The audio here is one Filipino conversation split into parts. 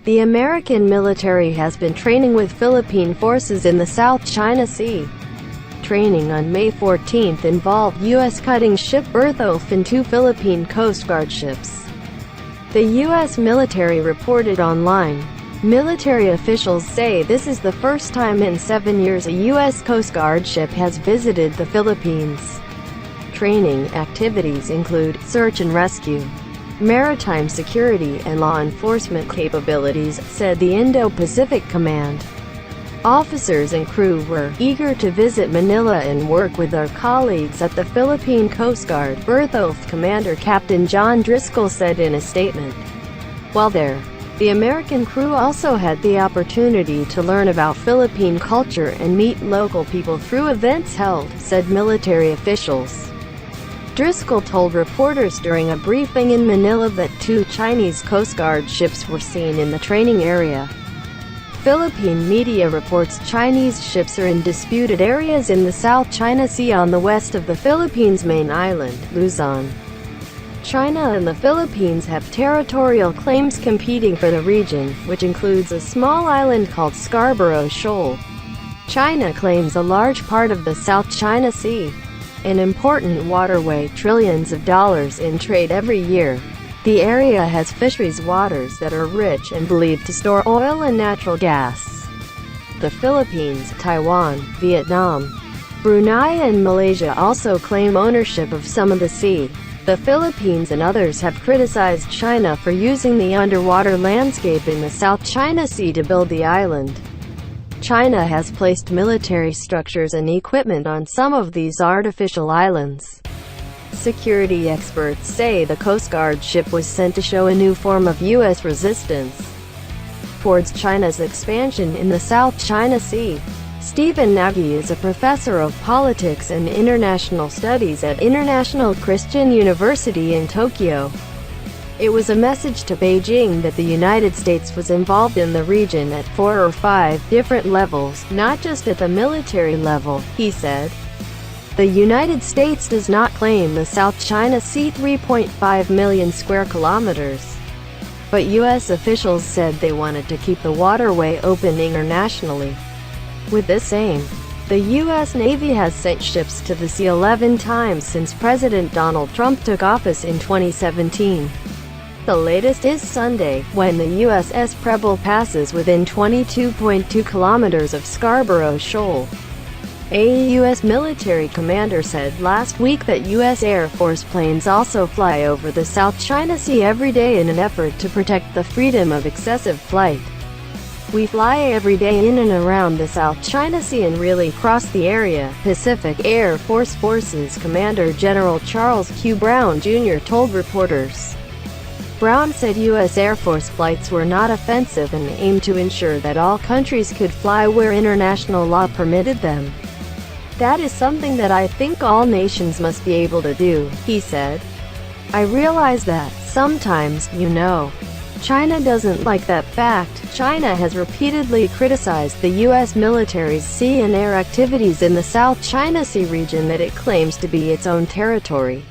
The American military has been training with Philippine forces in the South China Sea. Training on May 14 involved U.S. cutting ship Bertholf and 2 Philippine Coast Guard ships. The U.S. military reported online. Military officials say this is the first time in 7 years a U.S. Coast Guard ship has visited the Philippines. Training activities include search and rescue, maritime security and law enforcement capabilities, said the Indo-Pacific Command. Officers and crew were eager to visit Manila and work with our colleagues at the Philippine Coast Guard, Bertholf Commander Captain John Driscoll said in a statement. While there, the American crew also had the opportunity to learn about Philippine culture and meet local people through events held, said military officials. Driscoll told reporters during a briefing in Manila that 2 Chinese Coast Guard ships were seen in the training area. Philippine media reports Chinese ships are in disputed areas in the South China Sea on the west of the Philippines' main island, Luzon. China and the Philippines have territorial claims competing for the region, which includes a small island called Scarborough Shoal. China claims a large part of the South China Sea, an important waterway, trillions of dollars in trade every year. The area has fisheries waters that are rich and believed to store oil and natural gas. The Philippines, Taiwan, Vietnam, Brunei and Malaysia also claim ownership of some of the sea. The Philippines and others have criticized China for using the underwater landscape in the South China Sea to build the island. China has placed military structures and equipment on some of these artificial islands. Security experts say the Coast Guard ship was sent to show a new form of U.S. resistance towards China's expansion in the South China Sea. Stephen Nagy is a professor of politics and international studies at International Christian University in Tokyo. It was a message to Beijing that the United States was involved in the region at 4 or 5 different levels, not just at the military level, he said. The United States does not claim the South China Sea 3.5 million square kilometers. But U.S. officials said they wanted to keep the waterway open internationally. With this aim, the U.S. Navy has sent ships to the sea 11 times since President Donald Trump took office in 2017. The latest is Sunday, when the USS Preble passes within 22.2 kilometers of Scarborough Shoal. A U.S. military commander said last week that U.S. Air Force planes also fly over the South China Sea every day in an effort to protect the freedom of excessive flight. We fly every day in and around the South China Sea and really cross the area, Pacific Air Force Forces Commander General Charles Q. Brown, Jr. told reporters. Brown said U.S. Air Force flights were not offensive and aimed to ensure that all countries could fly where international law permitted them. That is something that I think all nations must be able to do, he said. I realize that, sometimes, China doesn't like that fact. China has repeatedly criticized the U.S. military's sea and air activities in the South China Sea region that it claims to be its own territory.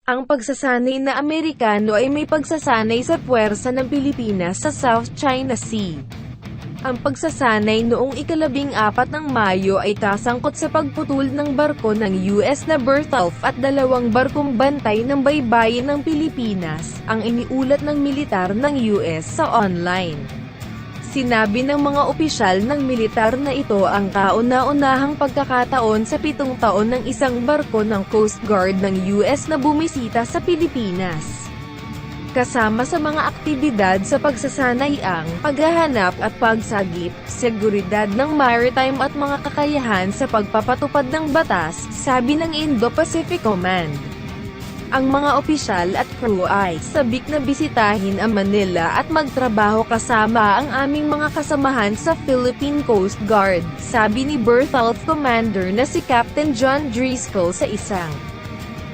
Ang pagsasanay na Amerikano ay may pagsasanay sa puwersa ng Pilipinas sa South China Sea. Ang pagsasanay noong ika-14 ng Mayo ay kasangkot sa pagputol ng barko ng US na Bertholf at 2 barkong bantay ng baybayin ng Pilipinas, ang iniulat ng militar ng US sa online. Sinabi ng mga opisyal ng militar na ito ang kauna-unahang pagkakataon sa 7 taon ng isang barko ng Coast Guard ng US na bumisita sa Pilipinas. Kasama sa mga aktibidad sa pagsasanay ang paghahanap at pagsagip, seguridad ng maritime at mga kakayahan sa pagpapatupad ng batas, sabi ng Indo-Pacific Command. Ang mga opisyal at crew ay sabik na bisitahin ang Manila at magtrabaho kasama ang aming mga kasamahan sa Philippine Coast Guard, sabi ni Bertholf Commander na si Captain John Driscoll sa isang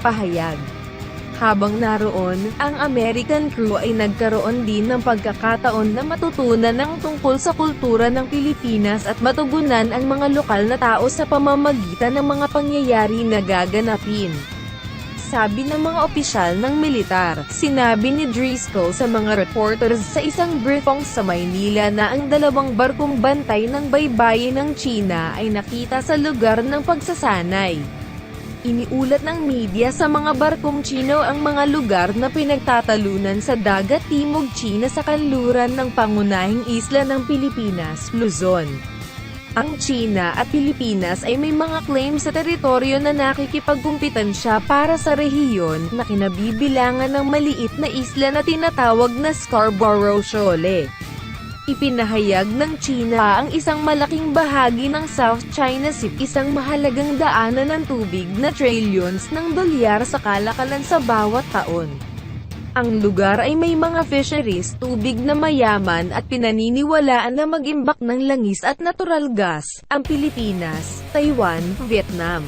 pahayag. Habang naroon, ang American crew ay nagkaroon din ng pagkakataon na matutunan ng tungkol sa kultura ng Pilipinas at matugunan ang mga lokal na tao sa pamamagitan ng mga pangyayari na gaganapin. Sabi ng mga opisyal ng militar, sinabi ni Driscoll sa mga reporters sa isang briefing sa Maynila na ang 2 barkong bantay ng baybayin ng China ay nakita sa lugar ng pagsasanay. Iniulat ng media sa mga barkong Chino ang mga lugar na pinagtatalunan sa dagat Timog China sa kanluran ng pangunahing isla ng Pilipinas, Luzon. Ang China at Pilipinas ay may mga claim sa teritoryo na nakikipagkumpitansya para sa rehiyon na kinabibilangan ng maliit na isla na tinatawag na Scarborough Shoal. Ipinahayag ng China ang isang malaking bahagi ng South China Sea, isang mahalagang daanan ng tubig na trillions ng dolyar sa kalakalan sa bawat taon. Ang lugar ay may mga fisheries, tubig na mayaman at pinaniniwalaan na mag-imbak ng langis at natural gas. Ang Pilipinas, Taiwan, Vietnam,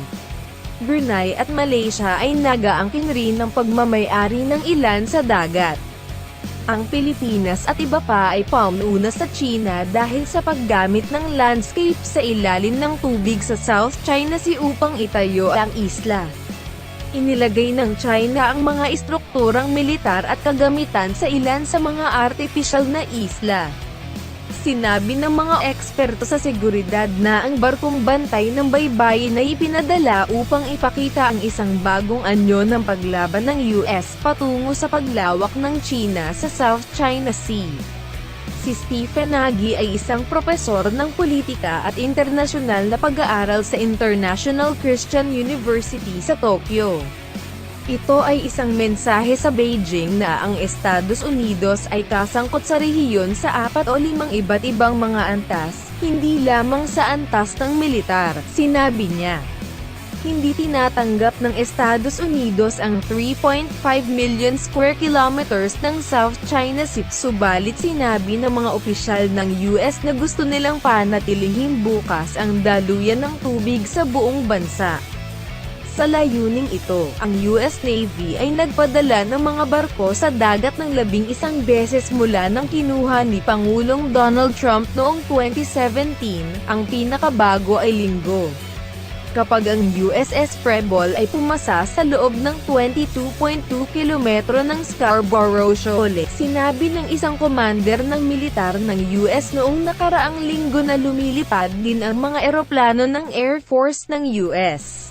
Brunei at Malaysia ay nag-aangkin rin ng pagmamay-ari ng ilan sa dagat. Ang Pilipinas at iba pa ay pauna sa China dahil sa paggamit ng landscape sa ilalim ng tubig sa South China Sea upang itayo ang isla. Inilagay ng China ang mga istrukturang militar at kagamitan sa ilan sa mga artificial na isla. Sinabi ng mga eksperto sa seguridad na ang barkong bantay ng baybayin ay ipinadala upang ipakita ang isang bagong anyo ng paglaban ng US patungo sa paglawak ng China sa South China Sea. Si Stephen Nagy ay isang propesor ng politika at internasyonal na pag-aaral sa International Christian University sa Tokyo. Ito ay isang mensahe sa Beijing na ang Estados Unidos ay kasangkot sa rehiyon sa 4 o 5 iba't ibang mga antas, hindi lamang sa antas ng militar, sinabi niya. Hindi tinatanggap ng Estados Unidos ang 3.5 million square kilometers ng South China Sea, subalit sinabi ng mga opisyal ng US na gusto nilang panatilihing bukas ang daluyan ng tubig sa buong bansa. Sa layuning ito, ang US Navy ay nagpadala ng mga barko sa dagat ng 11 beses mula nang kinuha ni Pangulong Donald Trump noong 2017, ang pinakabago ay Linggo. Kapag ang USS Preble ay pumasa sa loob ng 22.2 kilometro ng Scarborough Shoal, sinabi ng isang commander ng militar ng US noong nakaraang linggo na lumilipad din ang mga eroplano ng Air Force ng US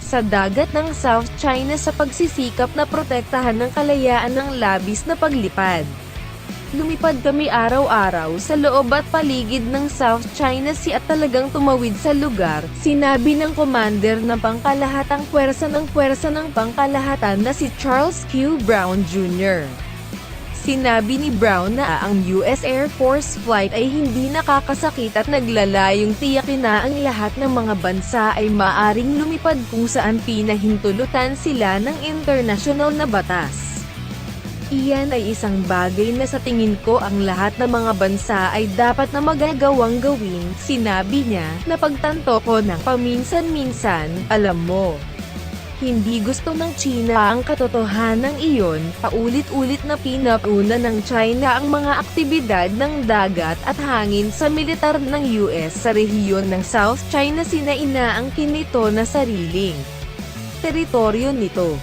sa dagat ng South China sa pagsisikap na protektahan ng kalayaan ng labis na paglipad. Lumipad kami araw-araw sa loob at paligid ng South China Sea at talagang tumawid sa lugar, sinabi ng commander ng pangkalahatang pwersa ng pangkalahatan na si Charles Q. Brown Jr. Sinabi ni Brown na ang US Air Force flight ay hindi nakakasakit at naglalayong tiyakin na ang lahat ng mga bansa ay maaring lumipad kung saan pinahintulutan sila ng internasyonal na batas. Iyan ay isang bagay na sa tingin ko ang lahat ng mga bansa ay dapat na magagawang gawin, sinabi niya, na pagtanto ko ng paminsan-minsan, alam mo. Hindi gusto ng China ang katotohanan iyon, paulit-ulit na pinauna ng China ang mga aktibidad ng dagat at hangin sa militar ng US sa rehiyon ng South China Sea na inaangkin nito na sariling teritoryo nito.